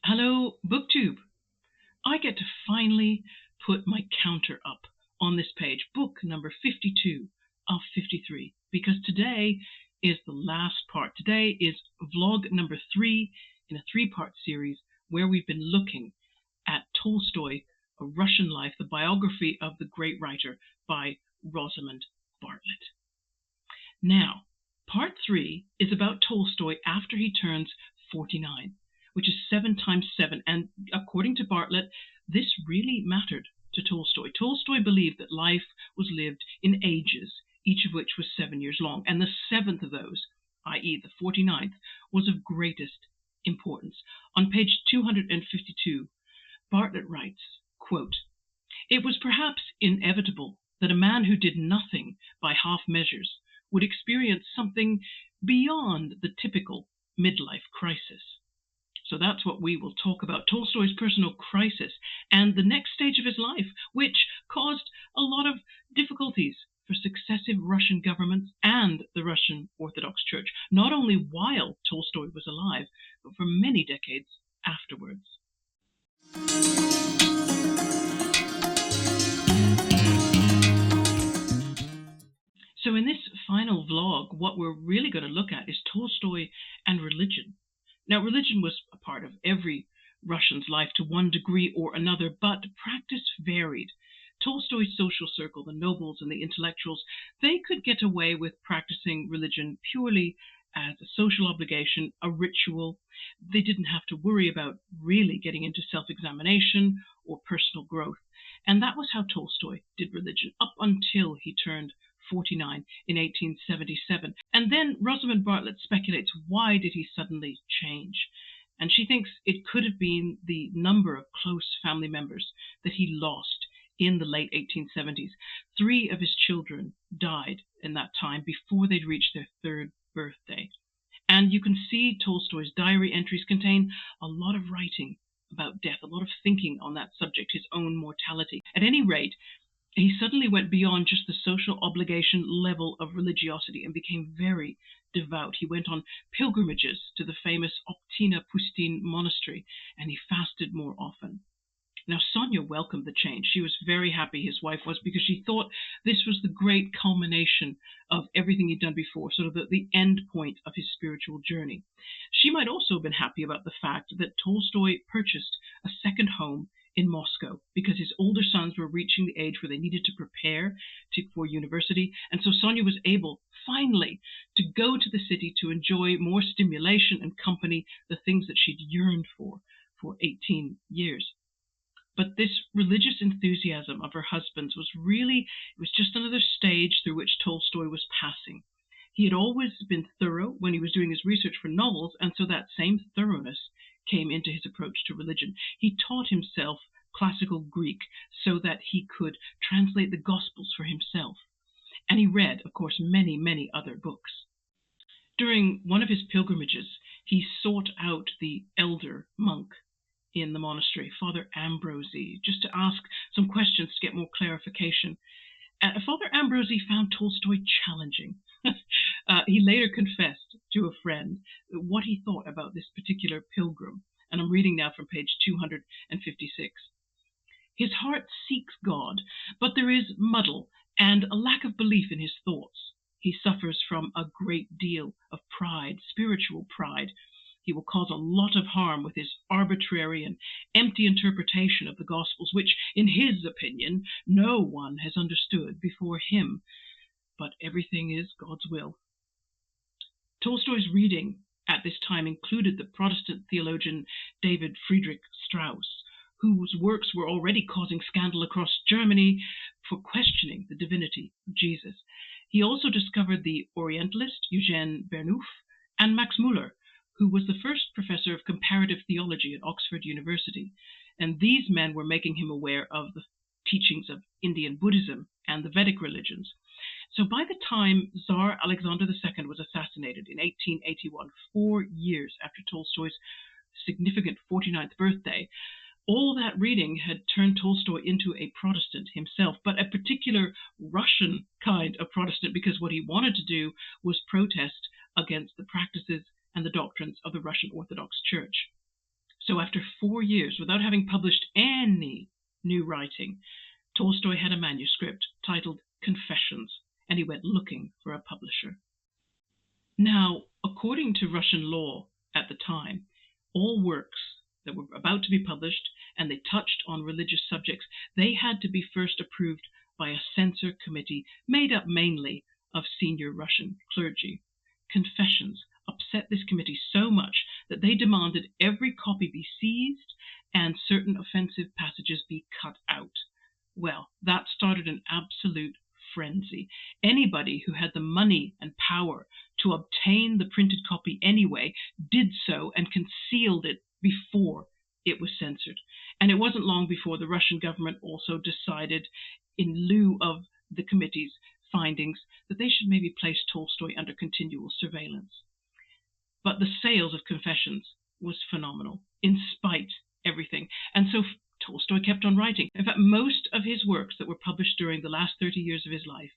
Hello, BookTube. I get to finally put my counter up on this page, book number 52 of 53, because today is the last part. Today is vlog number 3 in a 3-part series where we've been looking at Tolstoy, A Russian Life, the biography of the great writer by Rosamund Bartlett. Now, part 3 is about Tolstoy after he turns 49, which is 7 times 7. And according to Bartlett, this really mattered to Tolstoy. Tolstoy believed that life was lived in ages, each of which was 7 years long. And the 7th of those, i.e. the 49th, was of greatest importance. On page 252, Bartlett writes, quote, "It was perhaps inevitable that a man who did nothing by half measures would experience something beyond the typical midlife crisis." So that's what we will talk about, Tolstoy's personal crisis and the next stage of his life, which caused a lot of difficulties for successive Russian governments and the Russian Orthodox Church, not only while Tolstoy was alive, but for many decades afterwards. So in this final vlog, what we're really going to look at is Tolstoy and religion. Now, religion was a part of every Russian's life to one degree or another, but practice varied. Tolstoy's social circle, the nobles and the intellectuals, they could get away with practicing religion purely as a social obligation, a ritual. They didn't have to worry about really getting into self-examination or personal growth. And that was how Tolstoy did religion up until he turned 49 in 1877. And then Rosamund Bartlett speculates, why did he suddenly change? And she thinks it could have been the number of close family members that he lost in the late 1870s. 3 of his children died in that time before they'd reached their 3rd birthday. And you can see Tolstoy's diary entries contain a lot of writing about death, a lot of thinking on that subject, his own mortality. At any rate, he suddenly went beyond just the social obligation level of religiosity and became very devout. He went on pilgrimages to the famous Optina Pustin monastery, and he fasted more often. Now, Sonia welcomed the change. She was very happy, his wife was, because she thought this was the great culmination of everything he'd done before, sort of the end point of his spiritual journey. She might also have been happy about the fact that Tolstoy purchased a second home in Moscow because his older sons were reaching the age where they needed to prepare for university. And so Sonia was able, finally, to go to the city to enjoy more stimulation and company, the things that she'd yearned for 18 years. But this religious enthusiasm of her husband's was just another stage through which Tolstoy was passing. He had always been thorough when he was doing his research for novels, and so that same thoroughness came into his approach to religion. He taught himself classical Greek so that he could translate the Gospels for himself. And he read, of course, many, many other books. During one of his pilgrimages, he sought out the elder monk in the monastery, Father Ambrosi, just to ask some questions to get more clarification. Father Ambrosi found Tolstoy challenging. He later confessed to a friend what he thought about this particular pilgrim. And I'm reading now from page 256. "His heart seeks God, but there is muddle and a lack of belief in his thoughts. He suffers from a great deal of pride, spiritual pride. He will cause a lot of harm with his arbitrary and empty interpretation of the Gospels, which, in his opinion, no one has understood before him. But everything is God's will." Tolstoy's reading at this time included the Protestant theologian David Friedrich Strauss, whose works were already causing scandal across Germany for questioning the divinity of Jesus. He also discovered the Orientalist Eugene Burnouf and Max Müller, who was the first professor of comparative theology at Oxford University. And these men were making him aware of the teachings of Indian Buddhism and the Vedic religions. So by the time Tsar Alexander II was assassinated in 1881, 4 years after Tolstoy's significant 49th birthday, all that reading had turned Tolstoy into a Protestant himself, but a particular Russian kind of Protestant, because what he wanted to do was protest against the practices and the doctrines of the Russian Orthodox Church. So after 4 years, without having published any new writing, Tolstoy had a manuscript titled Confessions, and he went looking for a publisher. Now, according to Russian law at the time, all works that were about to be published and they touched on religious subjects, they had to be first approved by a censor committee made up mainly of senior Russian clergy. Confessions upset this committee so much that they demanded every copy be seized and certain offensive passages be cut out. Well, that started an absolute frenzy. Anybody who had the money and power to obtain the printed copy anyway did so and concealed it before it was censored. And it wasn't long before the Russian government also decided, in lieu of the committee's findings, that they should maybe place Tolstoy under continual surveillance. But the sales of Confessions was phenomenal, in spite everything. And so Tolstoy kept on writing. In fact, most of his works that were published during the last 30 years of his life,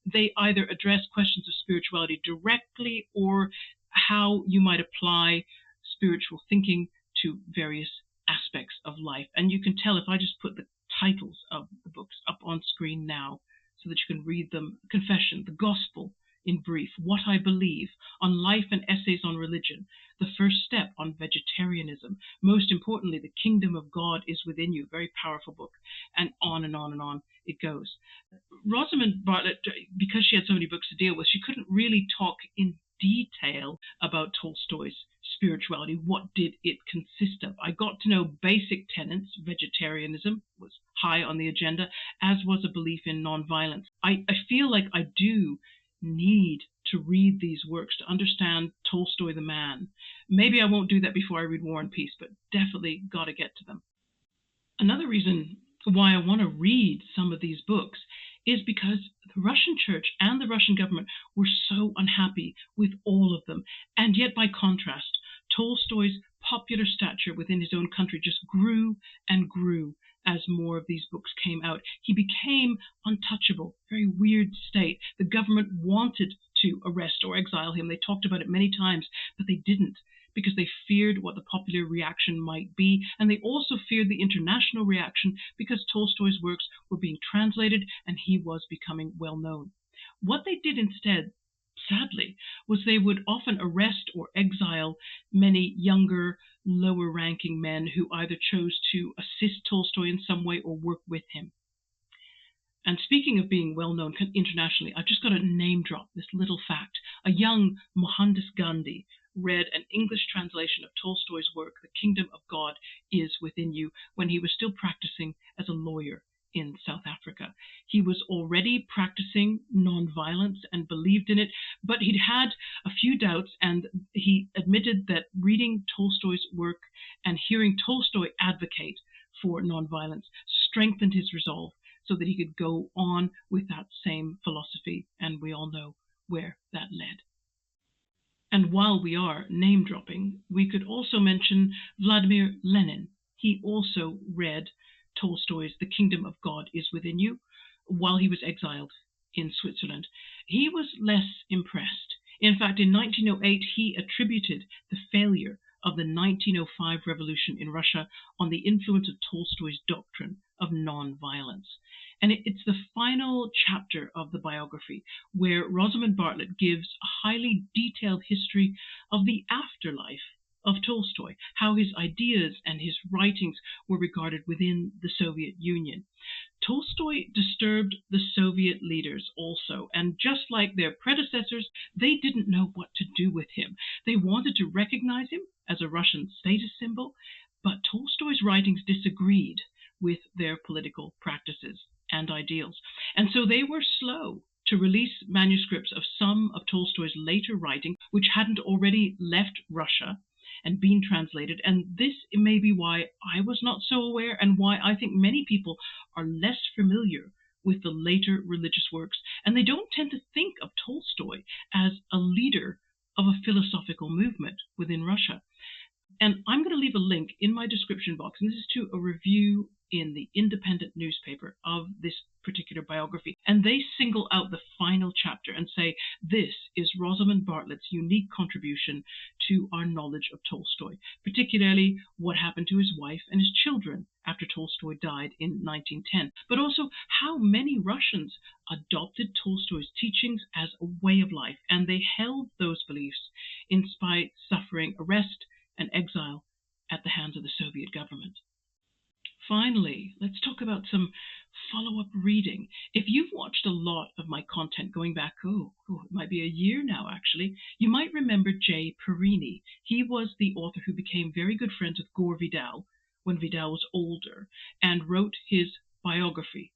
they either address questions of spirituality directly or how you might apply spiritual thinking to various aspects of life. And you can tell if I just put the titles of the books up on screen now so that you can read them. Confession, The Gospel in Brief, What I Believe, On Life and Essays on Religion, The First Step on Vegetarianism, most importantly, The Kingdom of God is Within You, very powerful book, and on and on and on it goes. Rosamund Bartlett, because she had so many books to deal with, she couldn't really talk in detail about Tolstoy's spirituality. What did it consist of? I got to know basic tenets. Vegetarianism was high on the agenda, as was a belief in nonviolence. I feel like I do need to read these works to understand Tolstoy the man. Maybe I won't do that before I read War and Peace, but definitely got to get to them. Another reason why I want to read some of these books is because the Russian church and the Russian government were so unhappy with all of them. And yet, by contrast, Tolstoy's popular stature within his own country just grew and grew as more of these books came out. He became untouchable, very weird state. The government wanted to arrest or exile him. They talked about it many times, but they didn't, because they feared what the popular reaction might be, and they also feared the international reaction because Tolstoy's works were being translated and he was becoming well known. What they did instead, sadly, was they would often arrest or exile many younger, lower-ranking men who either chose to assist Tolstoy in some way or work with him. And speaking of being well-known internationally, I've just got to name drop this little fact. A young Mohandas Gandhi read an English translation of Tolstoy's work, The Kingdom of God is Within You, when he was still practicing as a lawyer in South Africa. He was already practicing nonviolence and believed in it, but he'd had a few doubts, and he admitted that reading Tolstoy's work and hearing Tolstoy advocate for nonviolence strengthened his resolve so that he could go on with that same philosophy, and we all know where that led. And while we are name-dropping, we could also mention Vladimir Lenin. He also read Tolstoy's The Kingdom of God is Within You while he was exiled in Switzerland. He was less impressed. In fact, in 1908, he attributed the failure of the 1905 revolution in Russia on the influence of Tolstoy's doctrine of nonviolence. And it's the final chapter of the biography where Rosamund Bartlett gives a highly detailed history of the afterlife of Tolstoy, how his ideas and his writings were regarded within the Soviet Union. Tolstoy disturbed the Soviet leaders also, and just like their predecessors, they didn't know what to do with him. They wanted to recognize him as a Russian status symbol, but Tolstoy's writings disagreed with their political practices and ideals. And so they were slow to release manuscripts of some of Tolstoy's later writing, which hadn't already left Russia and been translated. And this may be why I was not so aware, and why I think many people are less familiar with the later religious works, and they don't tend to think of Tolstoy as a leader of a philosophical movement within Russia. And I'm going to leave a link in my description box, and this is to a review in the Independent newspaper of this particular biography. And they single out the final chapter and say, this is Rosamund Bartlett's unique contribution to our knowledge of Tolstoy, particularly what happened to his wife and his children after Tolstoy died in 1910, but also how many Russians adopted Tolstoy's teachings as a way of life, and they held those beliefs in spite suffering arrest and exile at the hands of the Soviet government. Finally, let's talk about some follow-up reading. If you've watched a lot of my content going back, it might be a year now actually, you might remember J. Perini. He was the author who became very good friends with Gore Vidal when Vidal was older and wrote his biography.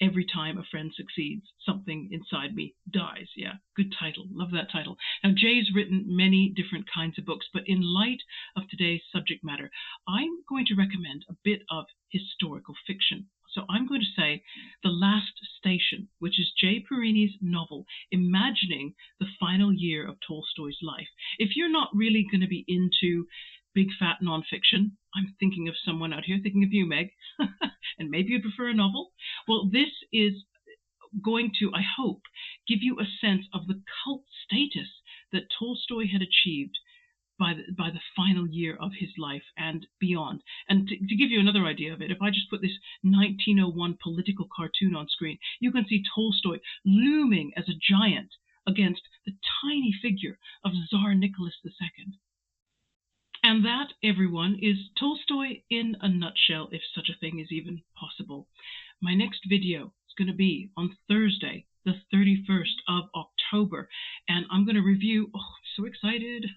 Every time a friend succeeds, something inside me dies. Yeah, good title. Love that title. Now, Jay's written many different kinds of books, but in light of today's subject matter, I'm going to recommend a bit of historical fiction. So I'm going to say The Last Station, which is J. Perini's novel imagining the final year of Tolstoy's life. If you're not really going to be into big fat nonfiction, I'm thinking of someone out here, thinking of you, Meg, and maybe you'd prefer a novel. Well, this is going to, I hope, give you a sense of the cult status that Tolstoy had achieved by the final year of his life and beyond. And to give you another idea of it, if I just put this 1901 political cartoon on screen, you can see Tolstoy looming as a giant against the tiny figure of Tsar Nicholas II. And that, everyone, is Tolstoy in a nutshell, if such a thing is even possible. My next video is going to be on Thursday, the 31st of October, and I'm going to review, I'm so excited,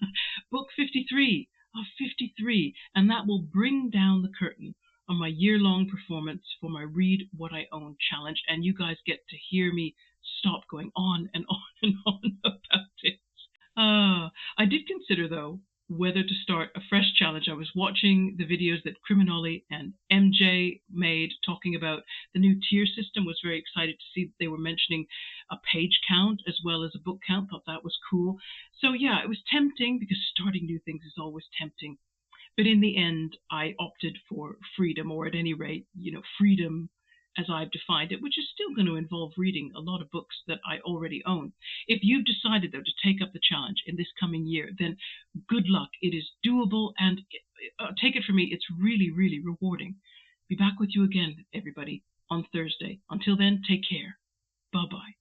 book 53 of 53, and that will bring down the curtain on my year-long performance for my Read What I Own challenge, and you guys get to hear me stop going on and on and on about it. I did consider, though, whether to start a fresh challenge. I was watching the videos that Criminoli and MJ made talking about the new tier system. Was very excited to see that they were mentioning a page count as well as a book count. Thought that was cool. So yeah, it was tempting because starting new things is always tempting. But in the end, I opted for freedom, or at any rate, freedom as I've defined it, which is still going to involve reading a lot of books that I already own. If you've decided, though, to take up the challenge in this coming year, then good luck. It is doable, and take it from me, it's really, really rewarding. Be back with you again, everybody, on Thursday. Until then, take care. Bye-bye.